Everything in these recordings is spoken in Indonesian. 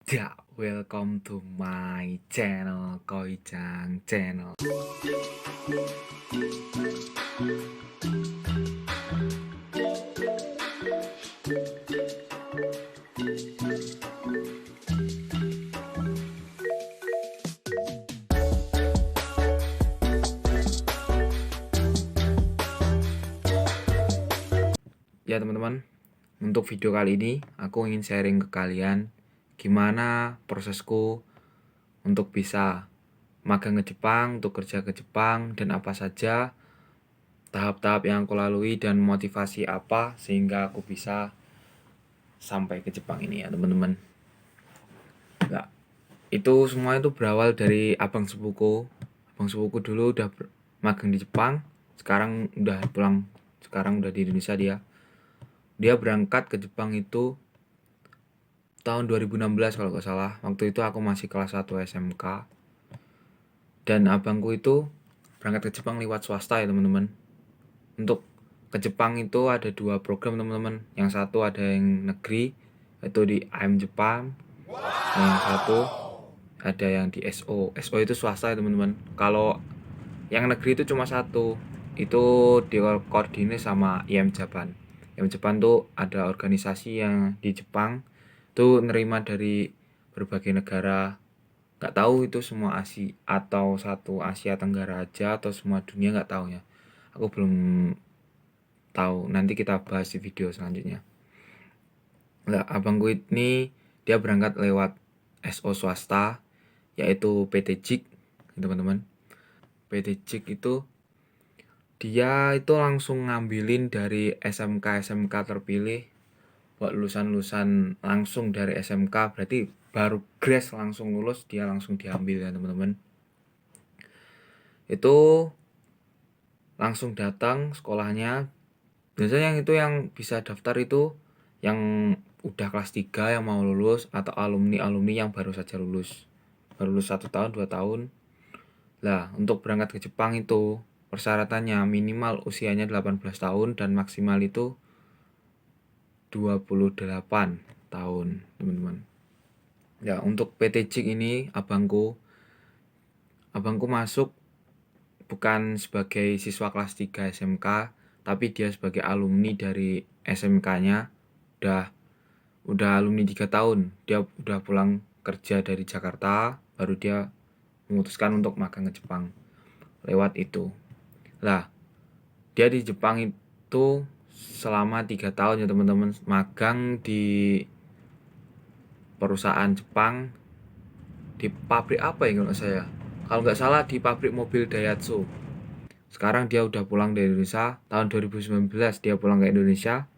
Ya, welcome to my channel, Koijang Channel. Ya teman-teman, untuk video kali ini aku ingin sharing ke kalian gimana prosesku untuk bisa magang ke Jepang, untuk kerja ke Jepang, dan apa saja tahap-tahap yang aku lalui dan motivasi apa sehingga aku bisa sampai ke Jepang ini ya teman-teman. Nah, itu semua itu berawal dari abang sepupuku. Abang sepupuku dulu udah magang di Jepang, sekarang udah pulang, sekarang udah di Indonesia dia. Dia berangkat ke Jepang itu tahun 2016 kalau nggak salah. Waktu itu aku masih kelas 1 SMK. Dan abangku itu berangkat ke Jepang lewat swasta ya teman-teman. Untuk ke Jepang itu ada 2 program teman-teman. Yang satu ada yang negeri, itu di AM Jepang. Yang satu ada yang di SO. SO itu swasta ya teman-teman. Kalau yang negeri itu cuma satu. Itu dikoordinir sama IM Japan. IM Japan tuh ada organisasi yang di Jepang tuh nerima dari berbagai negara. Nggak tahu itu semua Asia atau satu Asia Tenggara aja atau semua dunia, nggak tahu ya. Aku belum tahu. Nanti kita bahas di video selanjutnya. Nah, abangku ini dia berangkat lewat SO swasta yaitu PT JIK, teman-teman. PT JIK itu dia itu langsung ngambilin dari SMK terpilih buat lulusan langsung dari SMK, berarti baru grace langsung lulus dia langsung diambil ya teman-teman. Itu langsung datang sekolahnya. Biasanya yang itu yang bisa daftar itu yang udah kelas 3 yang mau lulus atau alumni yang baru saja lulus. Baru lulus 1 tahun 2 tahun. Lah, untuk berangkat ke Jepang itu persyaratannya minimal usianya 18 tahun dan maksimal itu 28 tahun, teman-teman. Ya, untuk PT JIK ini abangku masuk bukan sebagai siswa kelas 3 SMK, tapi dia sebagai alumni dari SMK-nya. Udah alumni 3 tahun. Dia udah pulang kerja dari Jakarta, baru dia memutuskan untuk magang ke Jepang. Lewat itu. Lah, dia di Jepang itu selama 3 tahun ya teman-teman, magang di perusahaan Jepang di pabrik apa ya kalau nggak salah di pabrik mobil Daihatsu. Sekarang dia udah pulang dari Indonesia. Tahun 2019 dia pulang ke Indonesia.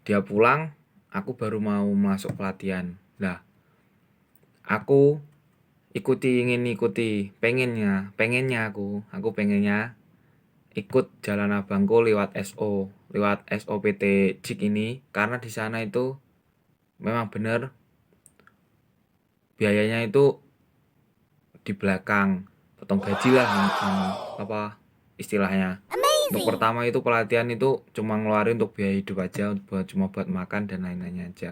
Dia pulang, aku baru mau masuk pelatihan. Nah, aku pengennya aku pengennya ikut jalan abangku lewat SOPT JIK ini, karena di sana itu memang bener biayanya itu di belakang potong gaji lah, apa istilahnya. Untuk pertama itu pelatihan itu cuma ngeluarin untuk biaya hidup aja, cuma buat makan dan lain-lainnya aja.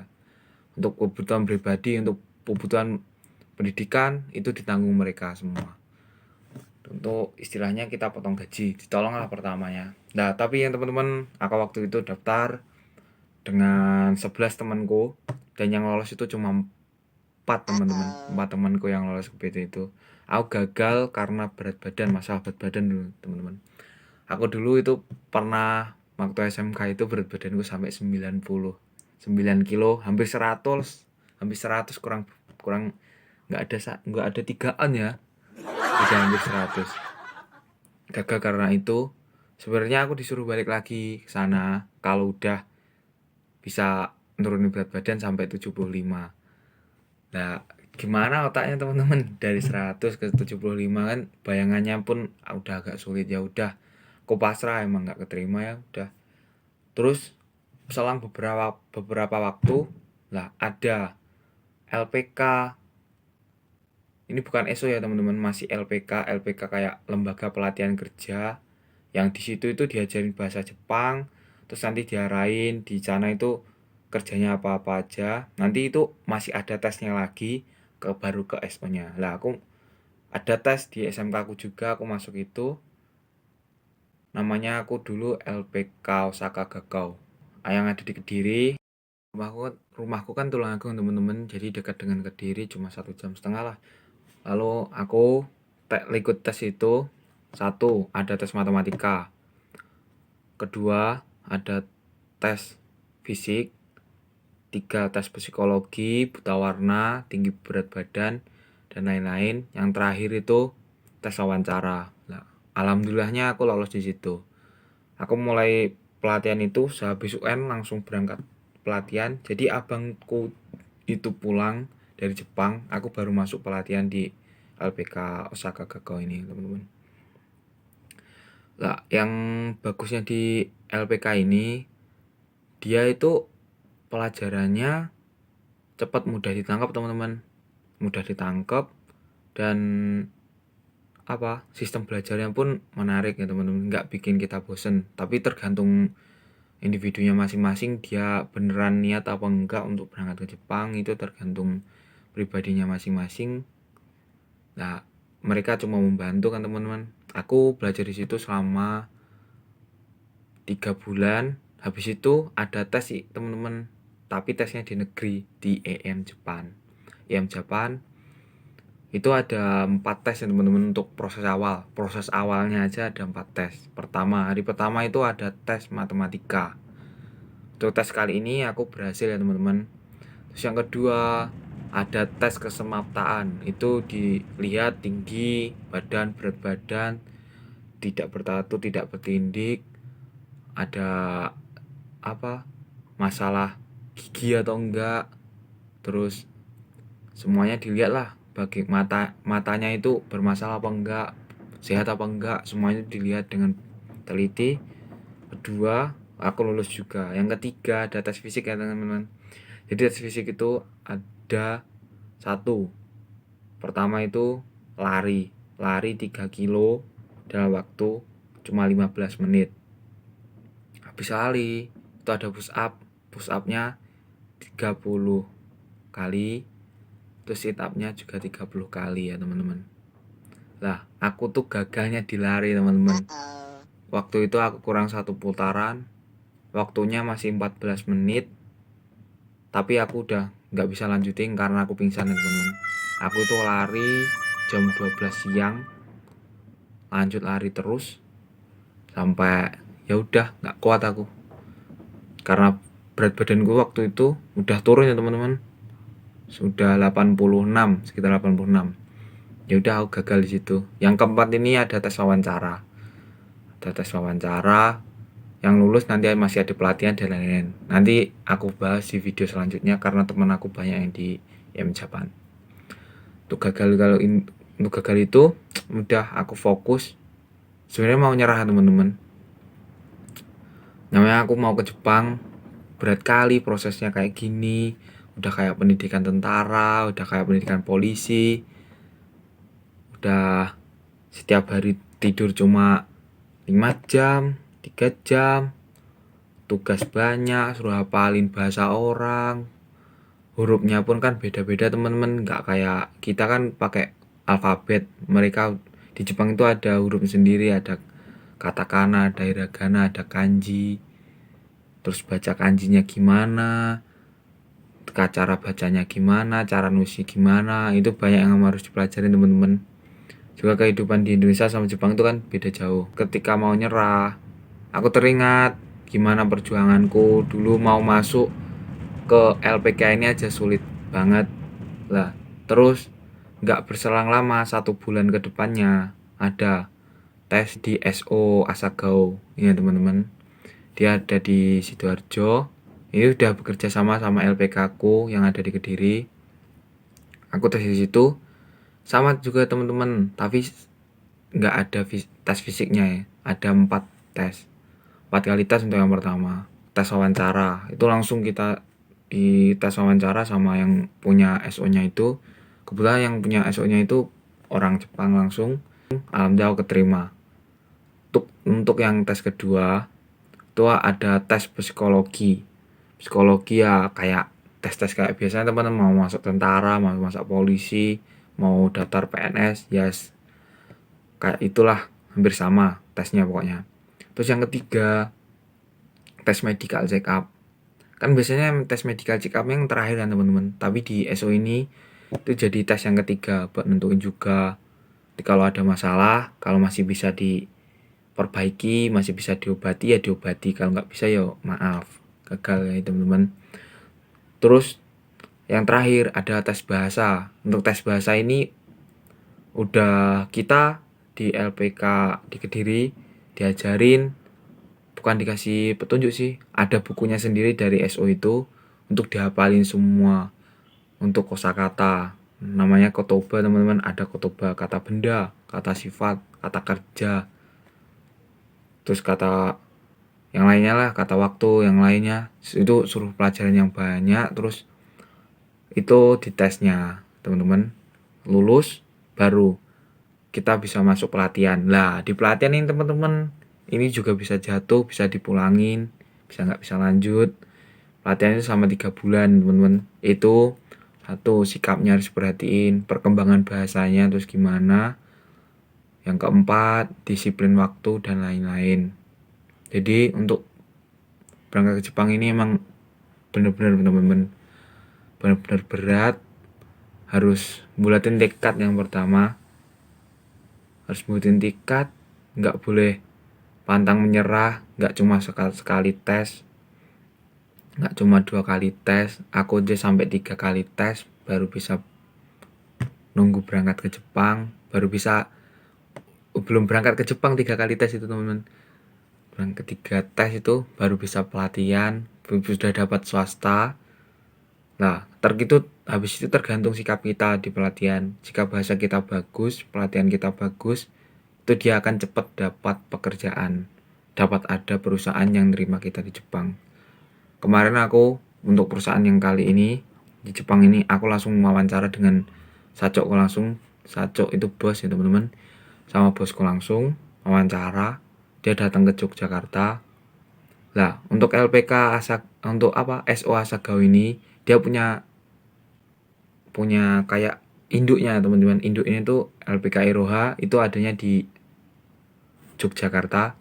Untuk kebutuhan pribadi, untuk kebutuhan pendidikan itu ditanggung mereka semua. Untuk istilahnya kita potong gaji, ditolong lah pertamanya. Nah, tapi yang teman-teman, aku waktu itu daftar dengan 11 temanku dan yang lolos itu cuma 4 teman-teman, 4 temanku yang lolos ke PT itu. Aku gagal karena masalah berat badan dulu, teman-teman. Aku dulu itu pernah waktu SMK itu berat badanku sampai 9 kilo, hampir 100 kurang kurang nggak ada 3-an ya. Bisa hampir 100. Gagal karena itu. Sebenarnya aku disuruh balik lagi ke sana kalau udah bisa nurunin berat badan sampai 75. Nah, gimana otaknya teman-teman, dari 100 ke 75 kan bayangannya pun udah agak sulit. Ya udah, aku pasrah, emang nggak keterima ya udah. Terus selang beberapa waktu lah ada LPK. Ini bukan ESO ya teman-teman, masih LPK kayak lembaga pelatihan kerja, yang di situ itu diajarin bahasa Jepang, terus nanti diarahin di sana itu kerjanya apa-apa aja. Nanti itu masih ada tesnya lagi baru ke SO-nya. Lah aku ada tes di SMK aku juga, aku masuk itu. Namanya aku dulu LPK Osaka Gakau. Yang ada di Kediri. Rumahku kan Tulungagung teman-teman, jadi dekat dengan Kediri cuma 1,5 jam lah. Lalu aku ikut tes itu. Satu, ada tes matematika. Kedua, ada tes fisik. 3, tes psikologi, buta warna, tinggi berat badan, dan lain-lain. Yang terakhir itu tes wawancara. Nah, alhamdulillahnya aku lolos di situ. Aku mulai pelatihan itu sehabis UN langsung berangkat pelatihan. Jadi abangku itu pulang dari Jepang, aku baru masuk pelatihan di LPK Osaka Gakau ini, teman-teman. Lah, yang bagusnya di LPK ini, dia itu pelajarannya cepat, mudah ditangkap, teman-teman. Mudah ditangkap dan sistem belajarnya pun menarik ya, teman-teman. Nggak bikin kita bosen, tapi tergantung individunya masing-masing, dia beneran niat apa enggak untuk berangkat ke Jepang, itu tergantung pribadinya masing-masing. Nah, mereka cuma membantu kan, teman-teman. Aku belajar di situ selama 3 bulan. Habis itu ada tes sih, teman-teman. Tapi tesnya di negeri, di EM Jepang. EM Jepang itu ada 4 tes ya, teman-teman, untuk proses awal. Proses awalnya aja ada 4 tes. Hari pertama itu ada tes matematika. Untuk tes kali ini aku berhasil ya, teman-teman. Terus yang kedua ada tes kesemaptaan. Itu dilihat tinggi badan, berat badan, tidak bertatu, tidak bertindik, ada masalah gigi atau enggak. Terus semuanya dilihat lah, bagi matanya itu bermasalah apa enggak, sehat apa enggak, semuanya dilihat dengan teliti. Kedua, aku lulus juga. Yang ketiga ada tes fisik ya, teman-teman. Jadi tes fisik itu ada 1. Pertama itu lari 3 kilo dalam waktu cuma 15 menit. Habis lari itu ada push up-nya 30 kali, terus sit up-nya juga 30 kali ya, teman-teman. Lah, aku tuh gagalnya di lari, teman-teman. Waktu itu aku kurang 1 putaran, waktunya masih 14 menit, tapi aku udah nggak bisa lanjutin karena aku pingsan ya, teman-teman. Aku tuh lari jam 12 siang, lanjut lari terus sampai ya udah nggak kuat aku, karena berat badanku waktu itu udah turun ya, teman-teman. Sudah 86, sekitar 86. Ya udah, aku gagal di situ. Yang keempat ini ada tes wawancara. Ada tes wawancara, yang lulus nanti masih ada pelatihan dan lain-lain. Nanti aku bahas di video selanjutnya karena teman aku banyak yang di IM Japan. Untuk gagal itu udah aku fokus. Sebenarnya mau nyerah, teman-teman. Namanya aku mau ke Jepang, berat kali prosesnya kayak gini. Udah kayak pendidikan tentara, udah kayak pendidikan polisi. Udah setiap hari tidur cuma 5 jam, 3 jam. Tugas banyak, suruh hafalin bahasa orang. Hurufnya pun kan beda-beda, teman-teman. Nggak kayak kita kan pakai alfabet. Mereka di Jepang itu ada huruf sendiri, ada katakana, ada hiragana, ada kanji. Terus baca kanjinya gimana, cara bacanya gimana, cara nulisnya gimana, itu banyak yang harus dipelajarin, teman-teman. Juga kehidupan di Indonesia sama Jepang itu kan beda jauh. Ketika mau nyerah, aku teringat gimana perjuanganku dulu mau masuk ke LPK ini aja sulit banget lah. Terus nggak berselang lama, 1 bulan ke depannya ada tes di SO Asagao ini ya, teman-teman. Dia ada di Sidoarjo. Ini udah bekerja sama LPK aku yang ada di Kediri. Aku tes di situ sama juga, teman-teman, tapi nggak ada tes fisiknya ya. Ada 4 tes, 4 kali tes. Untuk yang pertama tes wawancara, itu langsung kita di tes wawancara sama yang punya SO-nya itu. Kebetulan yang punya SO-nya itu orang Jepang langsung. Alhamdulillah aku keterima. Untuk yang tes kedua itu ada tes psikologi. Psikologi ya kayak tes-tes kayak biasanya teman-teman mau masuk tentara, mau masuk polisi, mau daftar PNS, ya kayak itulah, hampir sama tesnya pokoknya. Terus yang ketiga, tes medical check up. Kan biasanya tes medical check up yang terakhir kan teman-teman, tapi di SO ini itu jadi tes yang ketiga buat nentuin juga kalau ada masalah, kalau masih bisa diperbaiki, masih bisa diobati ya diobati, kalau nggak bisa ya maaf, gagal ya teman-teman. Terus yang terakhir ada tes bahasa. Untuk tes bahasa ini udah kita di LPK di Kediri diajarin, bukan dikasih petunjuk sih, ada bukunya sendiri dari SO itu untuk dihafalin semua. Untuk kosakata namanya kotoba teman-teman, ada kotoba kata benda, kata sifat, kata kerja, terus kata yang lainnya lah, kata waktu yang lainnya, itu suruh pelajaran yang banyak. Terus itu di tesnya teman-teman lulus baru kita bisa masuk pelatihan. Lah di pelatihan ini teman-teman ini juga bisa jatuh, bisa dipulangin, bisa nggak bisa lanjut. Pelatihan itu selama 3 bulan teman-teman. Itu satu, sikapnya harus perhatiin, perkembangan bahasanya terus gimana. Yang keempat, disiplin waktu dan lain-lain. Jadi untuk berangkat ke Jepang ini emang bener-bener teman-teman, bener-bener berat. Harus bulatin tekad yang pertama, harus bulatin tekad, nggak boleh pantang menyerah. Nggak cuma sekali tes, nggak cuma 2 kali tes, aku aja sampai 3 kali tes baru bisa nunggu berangkat ke Jepang, baru bisa, belum berangkat ke Jepang 3 kali tes itu teman-teman. Yang ketiga tes itu baru bisa pelatihan, sudah dapat swasta. Nah, habis itu tergantung sikap kita di pelatihan. Jika bahasa kita bagus, pelatihan kita bagus, itu dia akan cepat dapat pekerjaan, dapat ada perusahaan yang nerima kita di Jepang. Kemarin aku untuk perusahaan yang kali ini di Jepang ini, aku langsung wawancara dengan Sachokku langsung. Sachok itu bos ya teman-teman, sama bosku langsung wawancara. Dia datang ke Yogyakarta. Lah untuk LPK untuk SO Asagao ini dia punya kayak induknya teman-teman. Induknya itu LPK Iroha, itu adanya di Yogyakarta.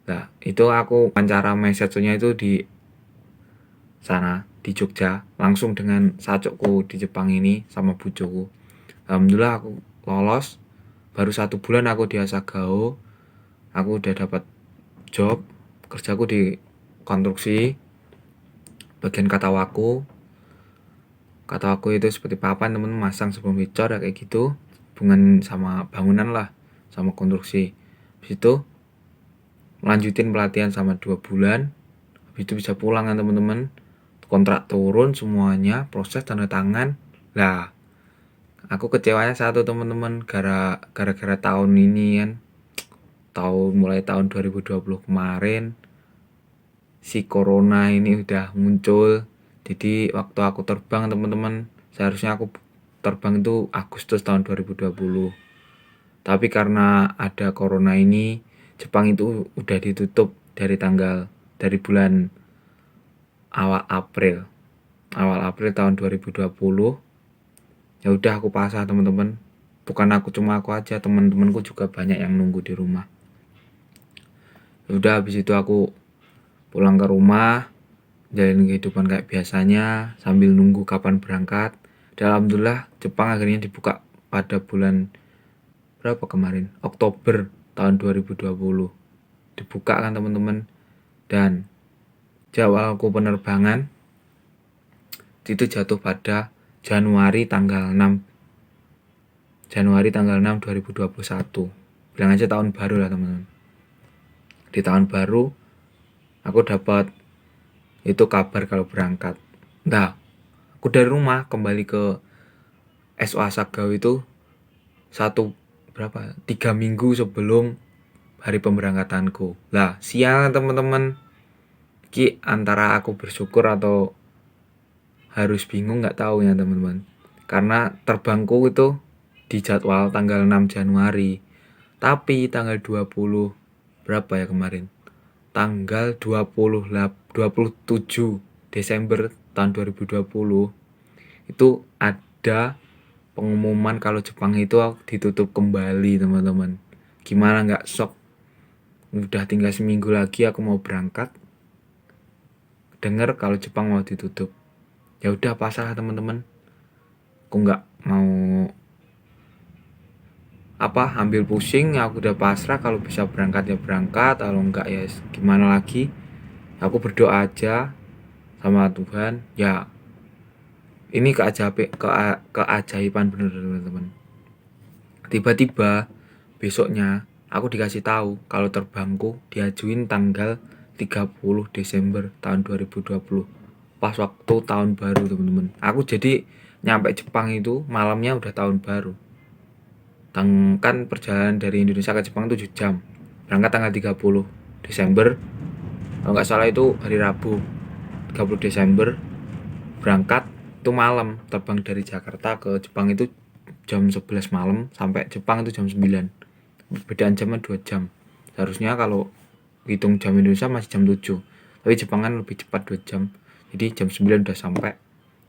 Nah itu aku wawancara mesetsunya itu di sana di Jogja langsung dengan Sachokku di Jepang ini sama bujoku. Alhamdulillah aku lolos. Baru 1 bulan aku di Asagao, aku udah dapat job. Kerjaku di konstruksi bagian kata waku itu seperti papan teman-teman, masang sebelum dicor ya kayak gitu, hubungan sama bangunan lah, sama konstruksi. Habis itu melanjutin pelatihan sama 2 bulan, habis itu bisa pulang kan teman-teman, kontrak turun semuanya, proses tanda tangan. Lah aku kecewanya satu teman-teman, gara-gara tahun ini kan, mulai tahun 2020 kemarin si corona ini udah muncul. Jadi waktu aku terbang teman-teman, seharusnya aku terbang itu Agustus tahun 2020. Tapi karena ada corona ini, Jepang itu udah ditutup dari bulan awal April tahun 2020. Ya udah aku pasrah teman-teman. Bukan cuma aku aja, teman-temanku juga banyak yang nunggu di rumah. Ya udah habis itu aku pulang ke rumah, jalanin kehidupan kayak biasanya sambil nunggu kapan berangkat. Dan alhamdulillah Jepang akhirnya dibuka pada bulan berapa kemarin, Oktober tahun 2020 dibuka kan teman-teman. Dan jadwalku penerbangan itu jatuh pada Januari tanggal 6 2021. Bilang aja tahun baru lah teman-teman. Di tahun baru aku dapat itu kabar kalau berangkat. Nah, aku dari rumah kembali ke SO Asagao itu 3 minggu sebelum hari pemberangkatanku. Lah, siang teman-teman. Ki antara aku bersyukur atau harus bingung nggak tahu ya teman-teman. Karena terbangku itu di jadwal tanggal 6 Januari. Tapi tanggal 20 berapa ya kemarin? Tanggal 27 Desember tahun 2020 itu ada pengumuman kalau Jepang itu ditutup kembali, teman-teman. Gimana nggak shock? Udah tinggal seminggu lagi aku mau berangkat, dengar kalau Jepang mau ditutup. Ya udah pasrah, teman-teman. Aku nggak mau ambil pusing, aku udah pasrah. Kalau bisa berangkat ya berangkat, kalau enggak ya gimana lagi. Aku berdoa aja sama Tuhan. Ya ini keajaiban bener, teman-teman. Tiba-tiba besoknya aku dikasih tahu kalau terbangku diajuin tanggal 30 Desember tahun 2020, pas waktu tahun baru, teman-teman. Aku jadi nyampe Jepang itu malamnya udah tahun baru. Kan perjalanan dari Indonesia ke Jepang 7 jam. Berangkat tanggal 30 Desember. Kalau nggak salah itu hari Rabu. 30 Desember berangkat itu malam. Terbang dari Jakarta ke Jepang itu jam 11 malam, sampai Jepang itu jam 9. Perbedaan jamnya 2 jam. Seharusnya kalau hitung jam Indonesia masih jam 7. Tapi Jepang kan lebih cepat 2 jam. Jadi jam 9 udah sampai.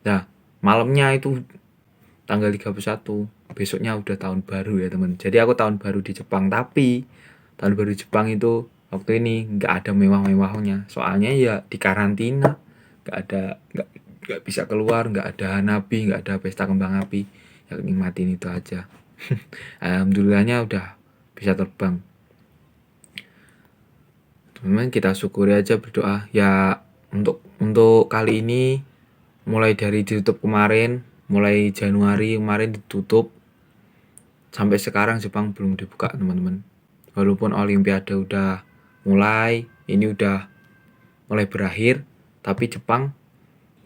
Nah, malamnya itu tanggal 31, besoknya udah tahun baru ya, teman. Jadi aku tahun baru di Jepang, tapi tahun baru di Jepang itu waktu ini nggak ada mewah-mewahnya. Soalnya ya di karantina, nggak bisa keluar, nggak ada hanabi, nggak ada pesta kembang api. Ya nikmatin itu aja. Alhamdulillahnya udah bisa terbang. Teman-teman, kita syukuri aja, berdoa ya untuk kali ini. Mulai dari ditutup kemarin, mulai Januari kemarin ditutup, sampai sekarang Jepang belum dibuka, teman-teman. Walaupun Olimpiade udah mulai, ini udah mulai berakhir, tapi Jepang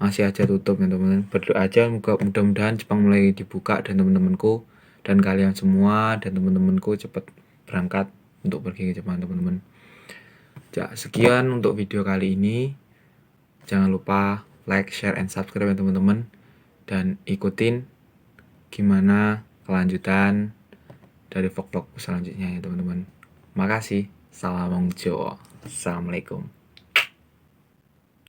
masih aja tutup ya, teman-teman. Berdoa aja mudah-mudahan Jepang mulai dibuka, dan teman-temanku dan kalian semua dan teman-temanku cepat berangkat untuk pergi ke Jepang, teman-teman. Ya, sekian untuk video kali ini. Jangan lupa like, share, and subscribe ya, teman-teman. Dan ikutin gimana kelanjutan dari vlog-vlog selanjutnya ya, teman-teman. Makasih. Salam Jawa. Assalamualaikum.